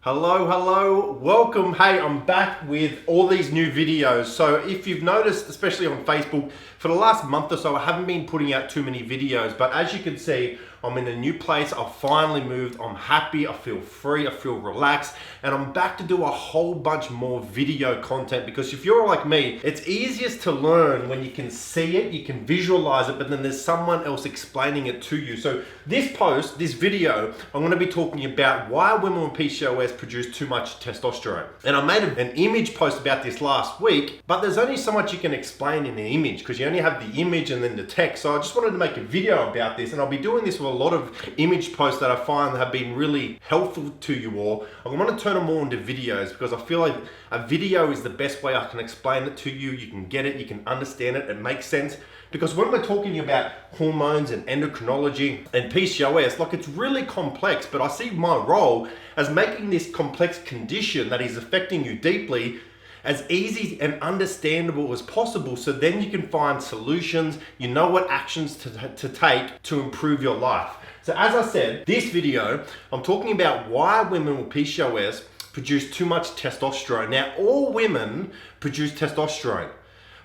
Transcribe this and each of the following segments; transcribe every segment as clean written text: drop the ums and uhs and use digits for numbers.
Hello, welcome. Hey, I'm back with all these new videos. So if you've noticed, especially on Facebook, for the last month or so, I haven't been putting out too many videos, but as you can see, I'm in a new place. I've finally moved. I'm happy. I feel free. I feel relaxed. And I'm back to do a whole bunch more video content because if you're like me, it's easiest to learn when you can see it, you can visualize it, but then there's someone else explaining it to you. So this video, I'm going to be talking about why women with PCOS produce too much testosterone. And I made an image post about this last week, but there's only so much you can explain in the image because you only have the image and then the text. So I just wanted to make a video about this, and I'll be doing this with a lot of image posts that I find have been really helpful to you all. I want to turn them all into videos because I feel like a video is the best way I can explain it to you. You can get it, you can understand it, it makes sense. Because when we're talking about hormones and endocrinology and PCOS, like it's really complex, but I see my role as making this complex condition that is affecting you deeply as easy and understandable as possible, so then you can find solutions, you know what actions to take to improve your life. So as I said, this video, I'm talking about why women with PCOS produce too much testosterone. Now, all women produce testosterone,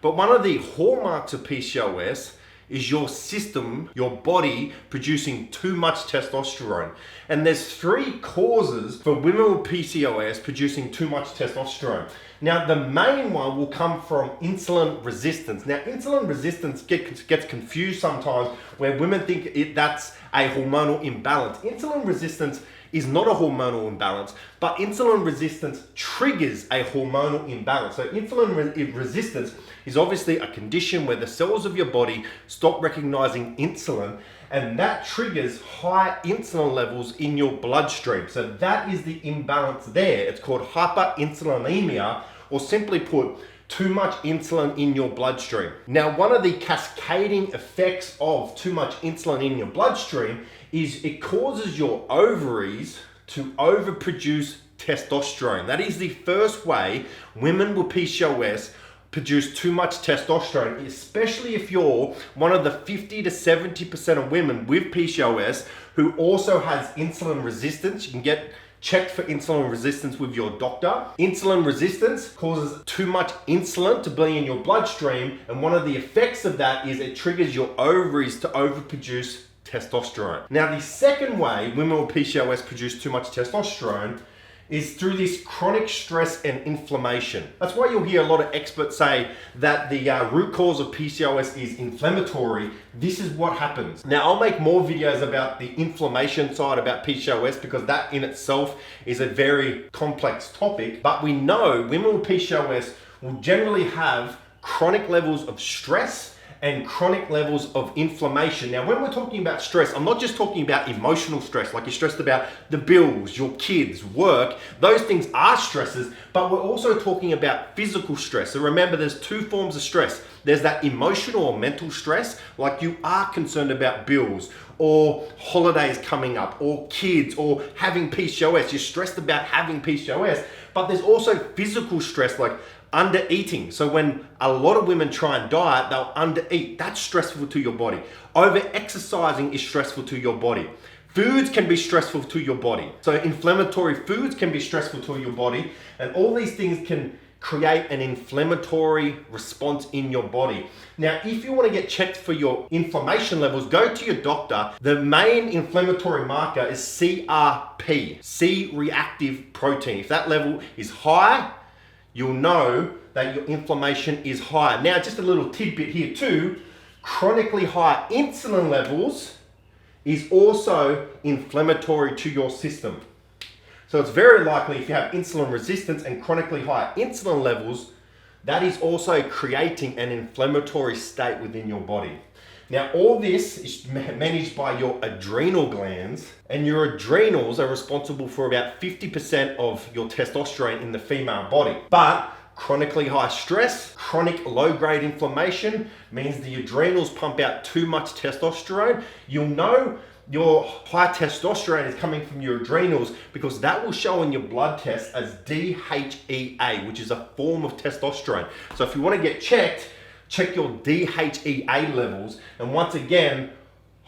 but one of the hallmarks of PCOS is your system, your body producing too much testosterone. And there's three causes for women with PCOS producing too much testosterone. Now, the main one will come from insulin resistance. Now, insulin resistance gets confused sometimes where women think that's a hormonal imbalance. Insulin resistance is not a hormonal imbalance, but insulin resistance triggers a hormonal imbalance. So insulin resistance is obviously a condition where the cells of your body stop recognizing insulin, and that triggers high insulin levels in your bloodstream. So that is the imbalance there. It's called hyperinsulinemia, or simply put, too much insulin in your bloodstream. Now, one of the cascading effects of too much insulin in your bloodstream is it causes your ovaries to overproduce testosterone. That is the first way women with PCOS produce too much testosterone, especially if you're one of the 50 to 70% of women with PCOS who also has insulin resistance. You can get checked for insulin resistance with your doctor. Insulin resistance causes too much insulin to be in your bloodstream, and one of the effects of that is it triggers your ovaries to overproduce testosterone. Now, the second way women with PCOS produce too much testosterone is through this chronic stress and inflammation. That's why you'll hear a lot of experts say that the root cause of PCOS is inflammatory. This is what happens. Now, I'll make more videos about the inflammation side about PCOS because that in itself is a very complex topic. But we know women with PCOS will generally have chronic levels of stress and chronic levels of inflammation. Now, when we're talking about stress, I'm not just talking about emotional stress, like you're stressed about the bills, your kids, work. Those things are stresses, but we're also talking about physical stress. So remember, there's two forms of stress. There's that emotional or mental stress, like you are concerned about bills or holidays coming up or kids or having PCOS. You're stressed about having PCOS, but there's also physical stress like under eating. So when a lot of women try and diet, they'll under eat. That's stressful to your body. Over exercising is stressful to your body. Foods can be stressful to your body. So inflammatory foods can be stressful to your body, and all these things can create an inflammatory response in your body. Now, if you want to get checked for your inflammation levels, go to your doctor. The main inflammatory marker is CRP, C-reactive protein. If that level is high, you'll know that your inflammation is high. Now, just a little tidbit here too, chronically high insulin levels is also inflammatory to your system. So it's very likely if you have insulin resistance and chronically high insulin levels, that is also creating an inflammatory state within your body. Now, all this is managed by your adrenal glands, and your adrenals are responsible for about 50% of your testosterone in the female body. But chronically high stress, chronic low-grade inflammation means the adrenals pump out too much testosterone. You'll know your high testosterone is coming from your adrenals because that will show in your blood test as DHEA, which is a form of testosterone. So if you want to get checked, check your DHEA levels. And once again,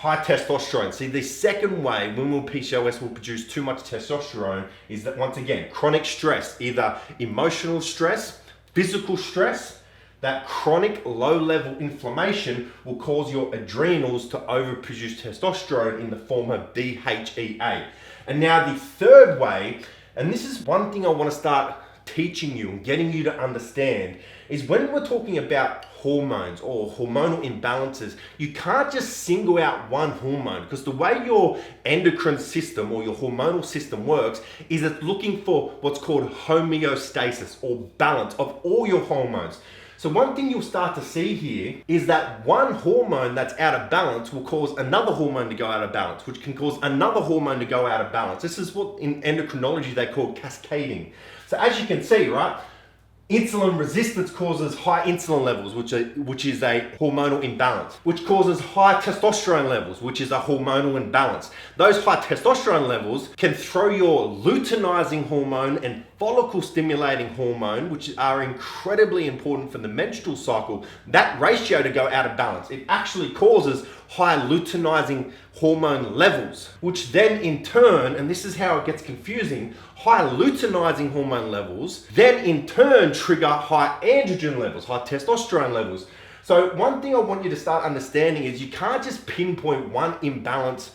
high testosterone. See, the second way women with PCOS will produce too much testosterone is that, once again, chronic stress, either emotional stress, physical stress. That chronic low-level inflammation will cause your adrenals to overproduce testosterone in the form of DHEA. And now the third way, and this is one thing I want to start teaching you and getting you to understand, is when we're talking about hormones or hormonal imbalances, you can't just single out one hormone, because the way your endocrine system or your hormonal system works is it's looking for what's called homeostasis or balance of all your hormones. So one thing you'll start to see here is that one hormone that's out of balance will cause another hormone to go out of balance, which can cause another hormone to go out of balance. This is what in endocrinology they call cascading. So as you can see, right, insulin resistance causes high insulin levels, which is a hormonal imbalance, which causes high testosterone levels, which is a hormonal imbalance. Those high testosterone levels can throw your luteinizing hormone and follicle stimulating hormone, which are incredibly important for the menstrual cycle, that ratio to go out of balance. It actually causes high luteinizing hormone levels, which then in turn, and this is how it gets confusing, high luteinizing hormone levels then in turn trigger high androgen levels, high testosterone levels. So one thing I want you to start understanding is you can't just pinpoint one imbalance,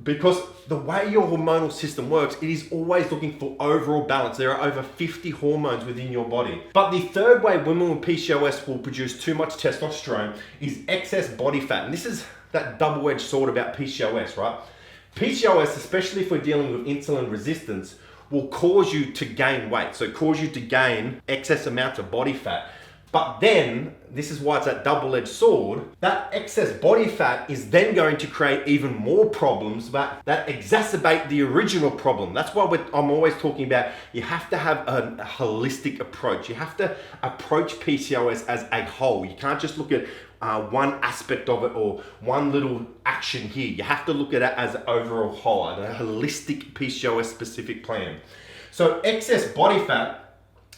because the way your hormonal system works, it is always looking for overall balance. There are over 50 hormones within your body. But the third way women with PCOS will produce too much testosterone is excess body fat. And this is that double-edged sword about PCOS, right? PCOS, especially if we're dealing with insulin resistance, will cause you to gain weight. So cause you to gain excess amounts of body fat. But then, this is why it's that double-edged sword, that excess body fat is then going to create even more problems that exacerbate the original problem. That's why I'm always talking about you have to have a holistic approach. You have to approach PCOS as a whole. You can't just look at one aspect of it or one little action here. You have to look at it as an overall whole, a holistic PCOS specific plan. So excess body fat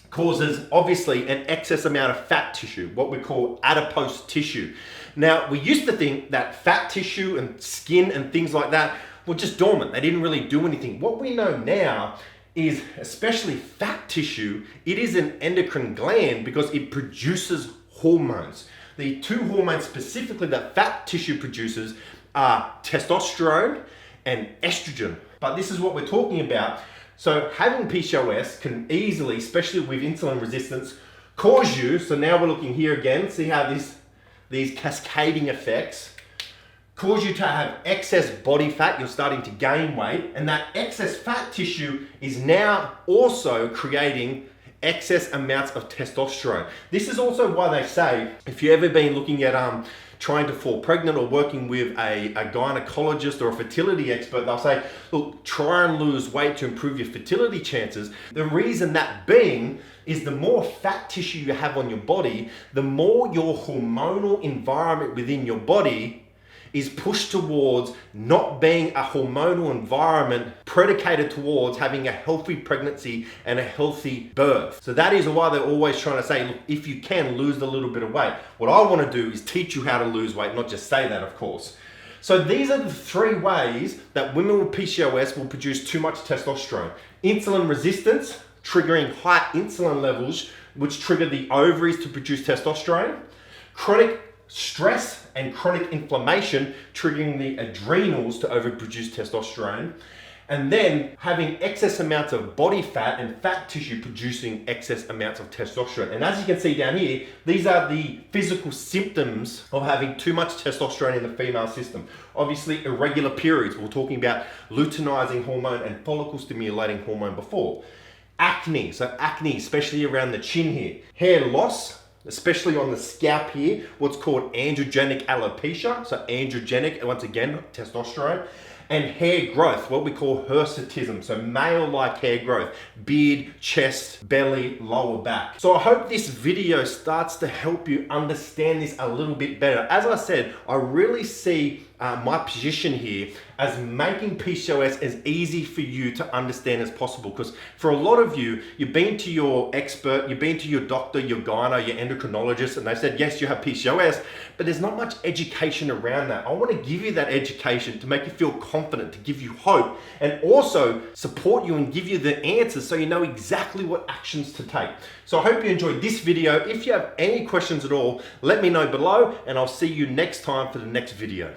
causes obviously an excess amount of fat tissue, what we call adipose tissue. Now, we used to think that fat tissue and skin and things like that were just dormant. They didn't really do anything. What we know now is, especially fat tissue, it is an endocrine gland because it produces hormones. The two hormones specifically that fat tissue produces are testosterone and estrogen. But this is what we're talking about. So having PCOS can easily, especially with insulin resistance, cause you, so now we're looking here again, see how these cascading effects, cause you to have excess body fat, you're starting to gain weight, and that excess fat tissue is now also creating excess amounts of testosterone. This is also why they say, if you've ever been looking at trying to fall pregnant or working with a gynecologist or a fertility expert, they'll say, look, try and lose weight to improve your fertility chances. The reason that being is the more fat tissue you have on your body, the more your hormonal environment within your body is pushed towards not being a hormonal environment predicated towards having a healthy pregnancy and a healthy birth. So that is why they're always trying to say, look, if you can, lose a little bit of weight. What I want to do is teach you how to lose weight, not just say that, of course. So these are the three ways that women with PCOS will produce too much testosterone. Insulin resistance, triggering high insulin levels, which trigger the ovaries to produce testosterone. Chronic stress and chronic inflammation, triggering the adrenals to overproduce testosterone. And then having excess amounts of body fat and fat tissue producing excess amounts of testosterone. And as you can see down here, these are the physical symptoms of having too much testosterone in the female system. Obviously, irregular periods. We're talking about luteinizing hormone and follicle stimulating hormone before. Acne, so acne, especially around the chin here. Hair loss, especially on the scalp here, what's called androgenic alopecia. So androgenic, once again, testosterone. And hair growth, what we call hirsutism, so male-like hair growth, beard, chest, belly, lower back. So I hope this video starts to help you understand this a little bit better. As I said, I really see my position here as making PCOS as easy for you to understand as possible. Because for a lot of you, you've been to your expert, you've been to your doctor, your gyno, your endocrinologist, and they said, yes, you have PCOS, but there's not much education around that. I want to give you that education to make you feel confident, to give you hope, and also support you and give you the answers so you know exactly what actions to take. So I hope you enjoyed this video. If you have any questions at all, let me know below, and I'll see you next time for the next video.